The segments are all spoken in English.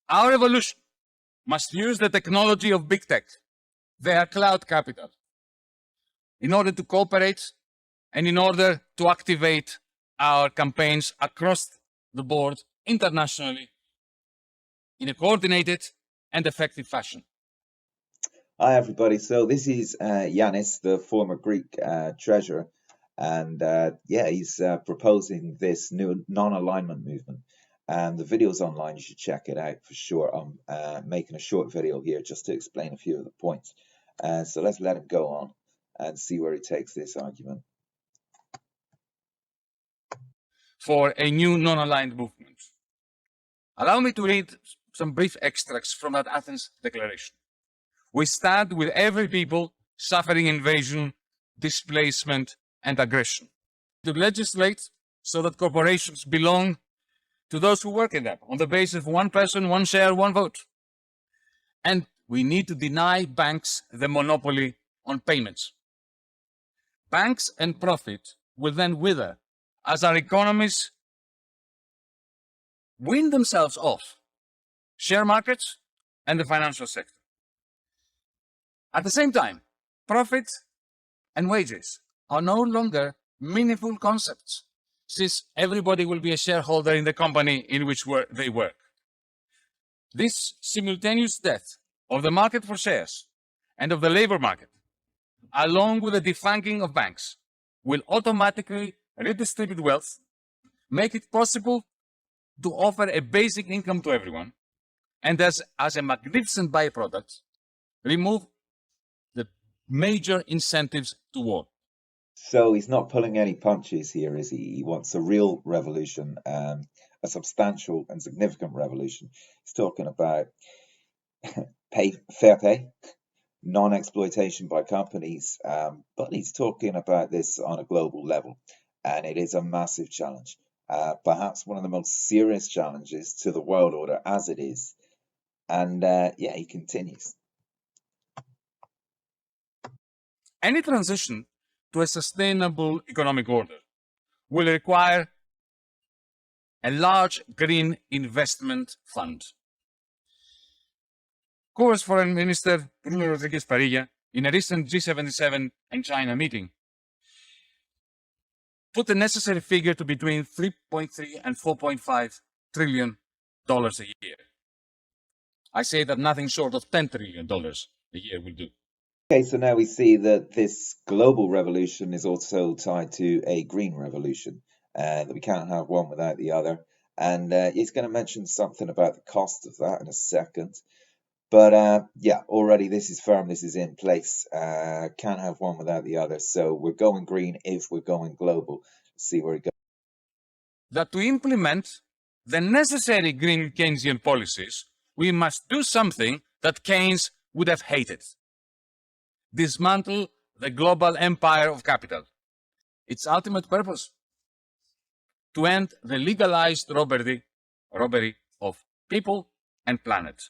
Our revolution must use the technology of big tech, their cloud capital, in order to cooperate and in order to activate our campaigns across the board internationally in a coordinated and effective fashion. Hi, everybody. So this is Yanis, the former Greek treasurer, and he's proposing this new non-alignment movement. And the video's online. You should check it out for sure. I'm making a short video here just to explain a few of the points. So let's let him go on and see where he takes this argument. For a new non-aligned movement. Allow me to read some brief extracts from that Athens Declaration. We stand with every people suffering invasion, displacement, and aggression. To legislate so that corporations belong to those who work in them on the basis of one person, one share, one vote. And we need to deny banks the monopoly on payments. Banks and profit will then wither as our economies wean themselves off share markets and the financial sector. At the same time, profit and wages are no longer meaningful concepts, since everybody will be a shareholder in the company in which they work. This simultaneous death of the market for shares and of the labor market, along with the defanging of banks, will automatically redistribute wealth, make it possible to offer a basic income to everyone, and as a magnificent byproduct, remove the major incentives to war. So he's not pulling any punches here, is he? He wants a real revolution, a substantial and significant revolution. He's talking about fair pay, non-exploitation by companies, but he's talking about this on a global level, and it is a massive challenge, perhaps one of the most serious challenges to the world order as it is. And he continues. Any transition to a sustainable economic order will require a large green investment fund. Cuba's Foreign Minister Bruno Rodriguez Parilla, in a recent G77 and China meeting, put the necessary figure to between $3.3 and $4.5 trillion a year. I say that nothing short of $10 trillion a year will do. Okay, so now we see that this global revolution is also tied to a green revolution, that we can't have one without the other. And he's going to mention something about the cost of that in a second. But already this is firm, this is in place. Can't have one without the other. So we're going green if we're going global. Let's see where it goes. That to implement the necessary green Keynesian policies, we must do something that Keynes would have hated. Dismantle the global empire of capital. Its ultimate purpose? To end the legalized robbery of people and planet.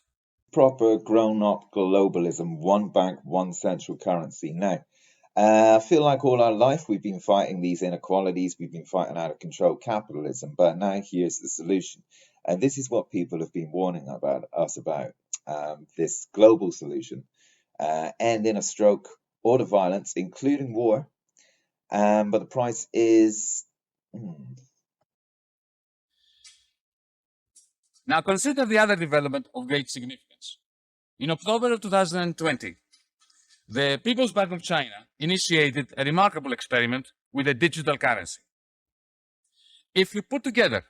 Proper grown-up globalism, one bank, one central currency. Now, I feel like all our life we've been fighting these inequalities, we've been fighting out of control capitalism, but now here's the solution. And this is what people have been warning us about, this global solution. End in a stroke, order violence, including war. But the price is... Now consider the other development of great significance. In October of 2020, the People's Bank of China initiated a remarkable experiment with a digital currency. If you put together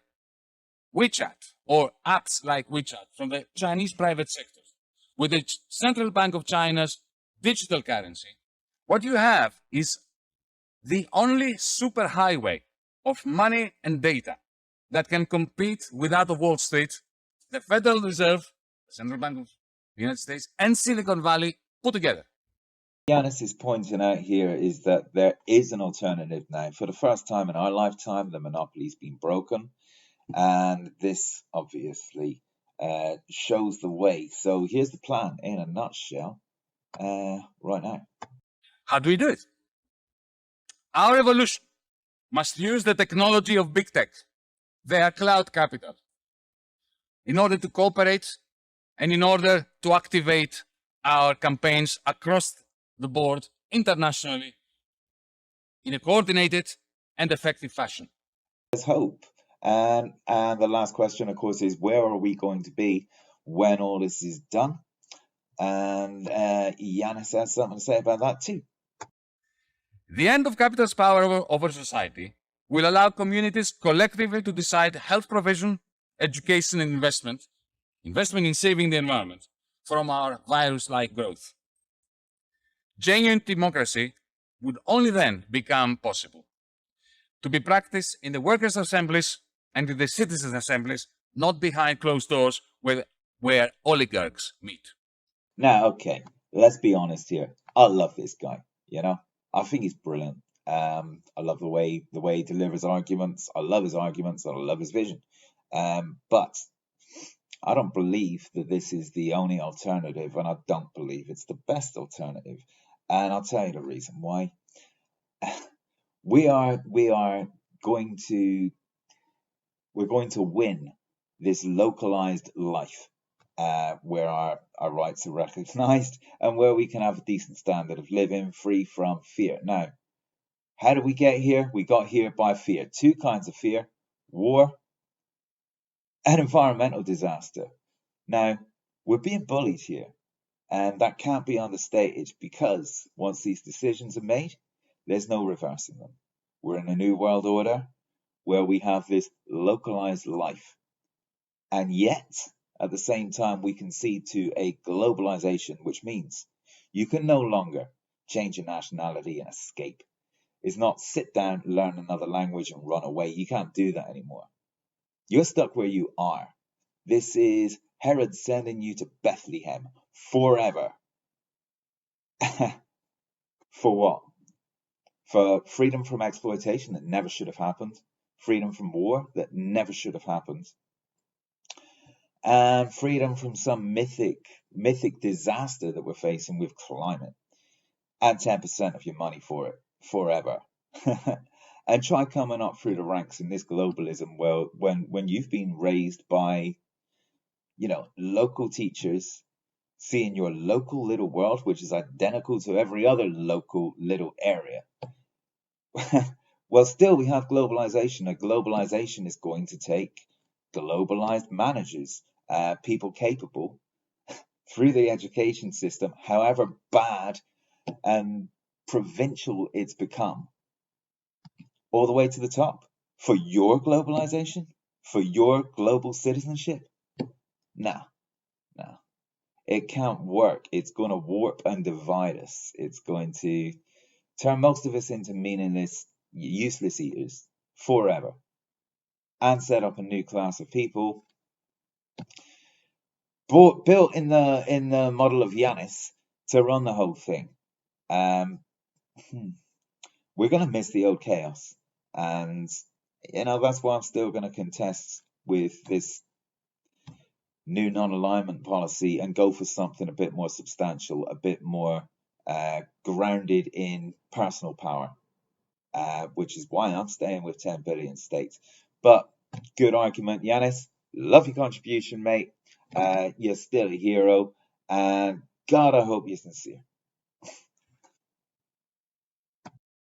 WeChat or apps like WeChat from the Chinese private sector with the Central Bank of China's digital currency, what you have is the only superhighway of money and data that can compete with that of Wall Street, the Federal Reserve, the Central Bank of the United States, and Silicon Valley put together. Yanis is pointing out here is that there is an alternative now. For the first time in our lifetime, the monopoly's been broken, and this obviously shows the way. So here's the plan in a nutshell right now. How do we do it? Our revolution must use the technology of big tech, their cloud capital, in order to cooperate and in order to activate our campaigns across the board internationally in a coordinated and effective fashion. There's hope. And the last question, of course, is where are we going to be when all this is done? And Yanis has something to say about that too. The end of capital's power over society will allow communities collectively to decide health provision, education, and investment in saving the environment from our virus-like growth. Genuine democracy would only then become possible, to be practiced in the workers' assemblies and in the citizens' assemblies, not behind closed doors where oligarchs meet. Now, okay, let's be honest here. I love this guy, you know? I think he's brilliant. I love the way he delivers arguments. I love his arguments and I love his vision. But I don't believe that this is the only alternative, and I don't believe it's the best alternative. And I'll tell you the reason why. We are going to win this localized life, where our rights are recognized and where we can have a decent standard of living free from fear. Now, how did we get here? We got here by fear. Two kinds of fear: war and environmental disaster. Now, we're being bullied here, and that can't be understated, because once these decisions are made, there's no reversing them. We're in a new world order where we have this localized life, and yet at the same time we concede to a globalization, which means you can no longer change your nationality and escape. It's not sit down, learn another language and run away. You can't do that anymore. You're stuck where you are. This is Herod sending you to Bethlehem forever. For what? For freedom from exploitation that never should have happened, freedom from war that never should have happened, and freedom from some mythic disaster that we're facing with climate, and 10% of your money for it forever. And try coming up through the ranks in this globalism world when you've been raised by, local teachers, seeing your local little world, which is identical to every other local little area. Well, still we have globalization. And globalization is going to take globalized managers, people capable through the education system, however bad and provincial it's become, all the way to the top. For your globalization, for your global citizenship, no. It can't work. It's going to warp and divide us. It's going to turn most of us into meaningless, useless eaters forever, and set up a new class of people built in the model of Yanis to run the whole thing. We're going to miss the old chaos, and that's why I'm still going to contest with this new non-alignment policy and go for something a bit more substantial, a bit more grounded in personal power, which is why I'm staying with 10 billion states. But good argument, Yanis. Love your contribution, mate. You're still a hero, and God, I hope you're sincere.